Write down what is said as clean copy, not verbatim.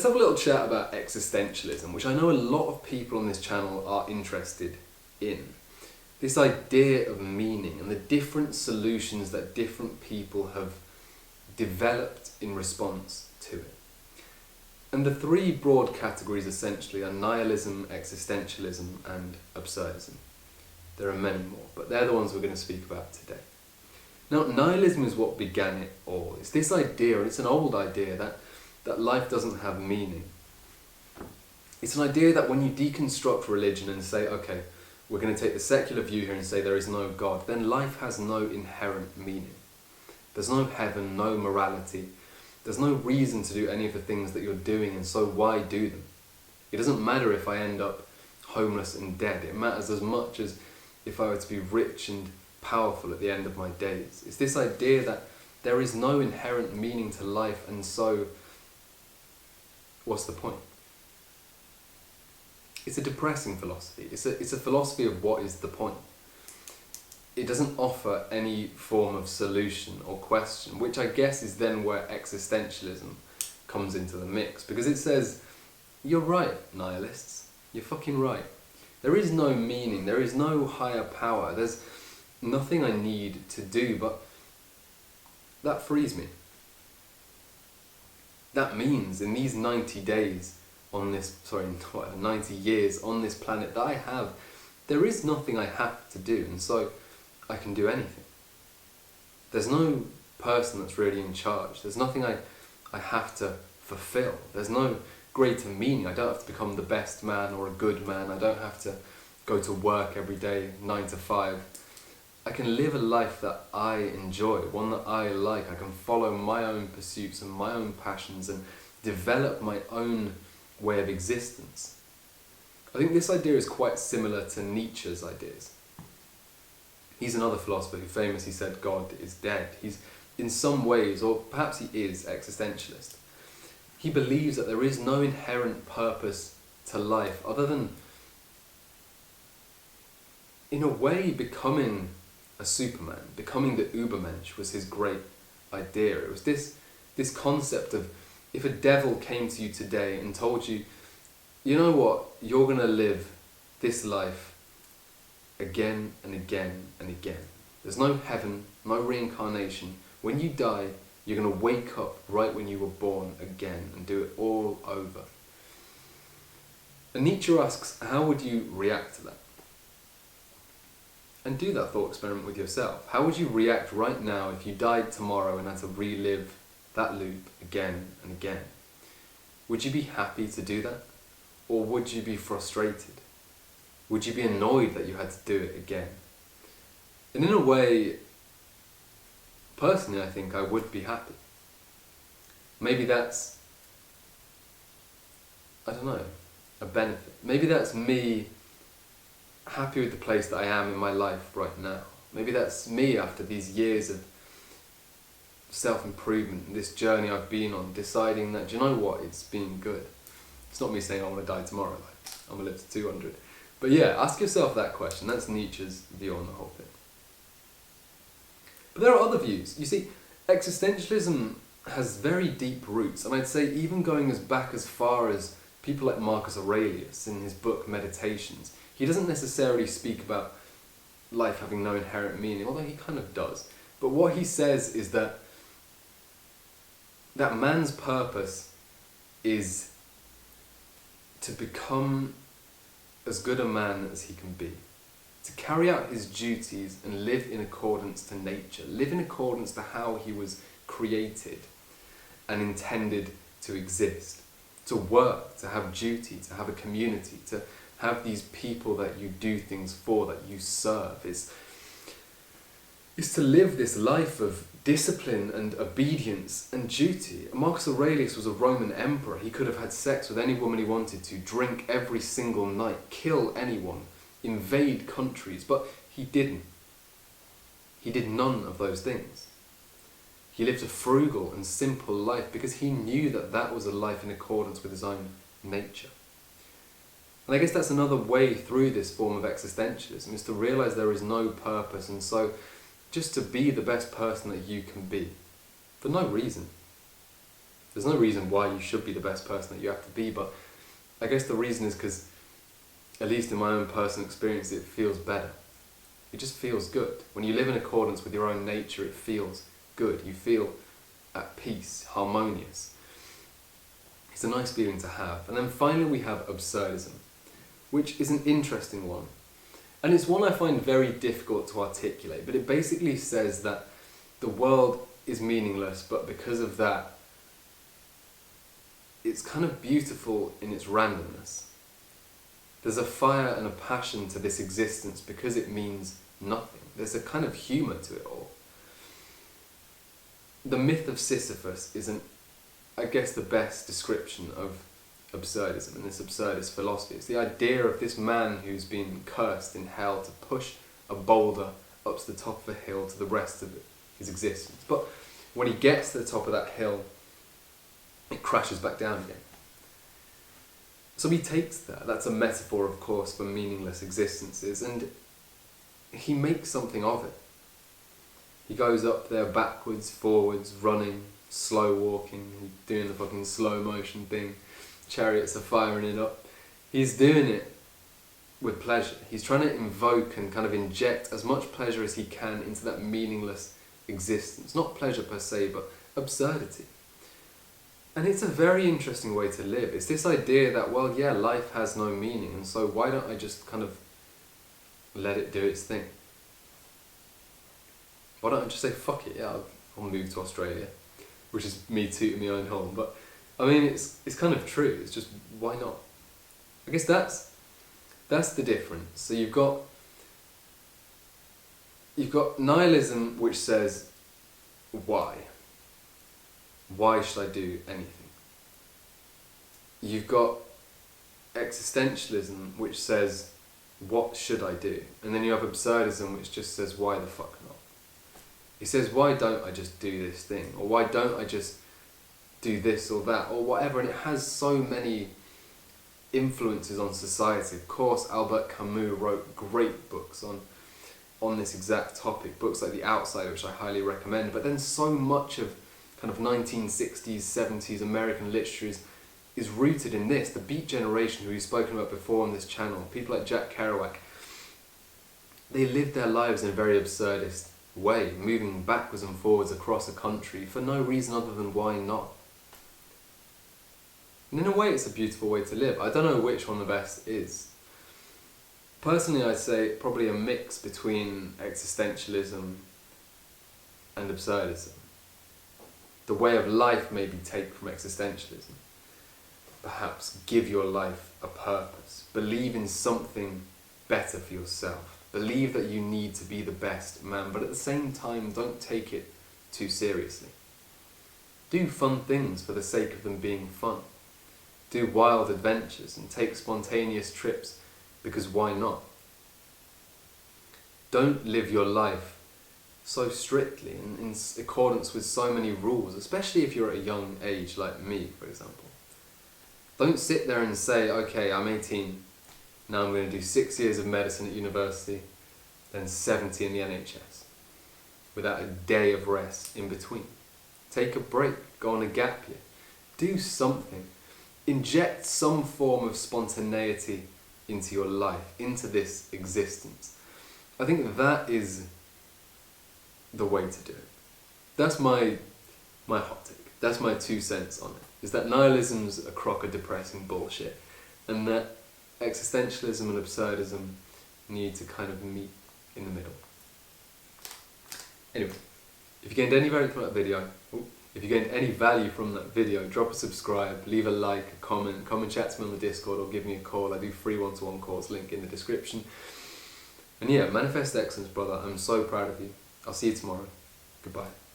Let's have a little chat about existentialism, which I know a lot of people on this channel are interested in. This idea of meaning and the different solutions that different people have developed in response to it. And the three broad categories essentially are nihilism, existentialism and absurdism. There are many more, but they're the ones we're going to speak about today. Now, nihilism is what began it all. It's this idea, and it's an old idea, that life doesn't have meaning. It's an idea that when you deconstruct religion and say, okay, we're going to take the secular view here and say there is no God, then life has no inherent meaning. There's no heaven, no morality. There's no reason to do any of the things that you're doing, and so why do them? It doesn't matter if I end up homeless and dead. It matters as much as if I were to be rich and powerful at the end of my days. It's this idea that there is no inherent meaning to life, and so what's the point? It's a depressing philosophy. It's a philosophy of what is the point. It doesn't offer any form of solution or question, which I guess is then where existentialism comes into the mix, because it says, you're right, nihilists, you're fucking right. There is no meaning, there is no higher power, there's nothing I need to do, but that frees me. That means in these 90 days on this, 90 years on this planet that I have, there is nothing I have to do, and so I can do anything. There's no person that's really in charge. There's nothing I have to fulfill. There's no greater meaning. I don't have to become the best man or a good man. I don't have to go to work every day, 9 to 5. I can live a life that I enjoy, one that I like. I can follow my own pursuits and my own passions and develop my own way of existence. I think this idea is quite similar to Nietzsche's ideas. He's another philosopher who famously said God is dead. He's in some ways, or perhaps he is, existentialist. He believes that there is no inherent purpose to life other than, in a way, becoming a Superman, becoming the Ubermensch was his great idea. It was this concept of, if a devil came to you today and told you, you know what, you're going to live this life again and again and again. There's no heaven, no reincarnation. When you die, you're going to wake up right when you were born again and do it all over. And Nietzsche asks, how would you react to that? And do that thought experiment with yourself. How would you react right now if you died tomorrow and had to relive that loop again and again? Would you be happy to do that? Or would you be frustrated? Would you be annoyed that you had to do it again? And in a way, personally I think I would be happy. Maybe that's, I don't know, a benefit. Maybe that's me happy with the place that I am in my life right now. Maybe that's me after these years of self-improvement, this journey I've been on, deciding that, do you know what, it's been good. It's not me saying I want to die tomorrow, like, I'm going to live to 200. But yeah, ask yourself that question. That's Nietzsche's view on the whole thing. But there are other views. You see, existentialism has very deep roots, and I'd say even going back as far as people like Marcus Aurelius in his book Meditations. He doesn't necessarily speak about life having no inherent meaning, although he kind of does. But what he says is that man's purpose is to become as good a man as he can be, to carry out his duties and live in accordance to nature, live in accordance to how he was created and intended to exist, to work, to have duty, to have a community, to have these people that you do things for, that you serve. Is to live this life of discipline and obedience and duty. Marcus Aurelius was a Roman emperor. He could have had sex with any woman he wanted to, drink every single night, kill anyone, invade countries, but he didn't. He did none of those things. He lived a frugal and simple life because he knew that that was a life in accordance with his own nature. And I guess that's another way through this form of existentialism, is to realise there is no purpose, and so just to be the best person that you can be, for no reason. There's There's no reason why you should be the best person that you have to be, but I guess the reason is because, at least in my own personal experience, it feels better. It just feels good. When you live in accordance with your own nature, it feels good. You feel at peace, harmonious. It's a nice feeling to have. And then finally we have absurdism, which is an interesting one. And it's one I find very difficult to articulate, but it basically says that the world is meaningless, but because of that, it's kind of beautiful in its randomness. There's a fire and a passion to this existence because it means nothing. There's a kind of humour to it all. The myth of Sisyphus is, I guess, the best description of absurdism and this absurdist philosophy. It's the idea of this man who's been cursed in hell to push a boulder up to the top of a hill to the rest of his existence. But when he gets to the top of that hill, it crashes back down again. So he takes that. That's a metaphor, of course, for meaningless existences, and he makes something of it. He goes up there backwards, forwards, running, slow walking, doing the fucking slow motion thing. Chariots are firing it up. He's doing it with pleasure. He's trying to invoke and kind of inject as much pleasure as he can into that meaningless existence. Not pleasure per se, but absurdity. And it's a very interesting way to live. It's this idea that, well, yeah, life has no meaning, and so why don't I just kind of let it do its thing? Why don't I just say, fuck it, yeah, I'll move to Australia, which is me tooting my own horn. But I mean, it's kind of true. It's just, why not? I guess that's the difference. So you've got nihilism, which says, why? Why should I do anything? You've got existentialism, which says, what should I do? And then you have absurdism, which just says, why the fuck not? It says, why don't I just do this thing? Or why don't I just do this or that? Or whatever. And it has so many influences on society. Of course, Albert Camus wrote great books on this exact topic. Books like The Outsider, which I highly recommend. But then so much of kind of 1960s, 70s American literature is rooted in this. The Beat Generation, who we've spoken about before on this channel, people like Jack Kerouac, they lived their lives in a very absurdist way, moving backwards and forwards across a country for no reason other than why not. And in a way, it's a beautiful way to live. I don't know which one the best is. Personally, I'd say probably a mix between existentialism and absurdism. The way of life maybe take from existentialism. Perhaps give your life a purpose. Believe in something better for yourself. Believe that you need to be the best man, but at the same time, don't take it too seriously. Do fun things for the sake of them being fun. Do wild adventures and take spontaneous trips, because why not? Don't live your life so strictly in accordance with so many rules, especially if you're at a young age like me, for example. Don't sit there and say, okay, I'm 18, now I'm going to do 6 years of medicine at university, then 70 in the NHS, without a day of rest in between. Take a break, go on a gap year, do something. Inject some form of spontaneity into your life, into this existence. I think that is the way to do it. That's my hot take. That's my 2 cents on it. Is that nihilism's a crock of depressing bullshit, and that existentialism and absurdism need to kind of meet in the middle. Anyway, if you gained any value from that video, drop a subscribe, leave a like, a comment chat to me on the Discord, or give me a call. I do free one-to-one calls, link in the description. And yeah, manifest excellence, brother. I'm so proud of you. I'll see you tomorrow. Goodbye.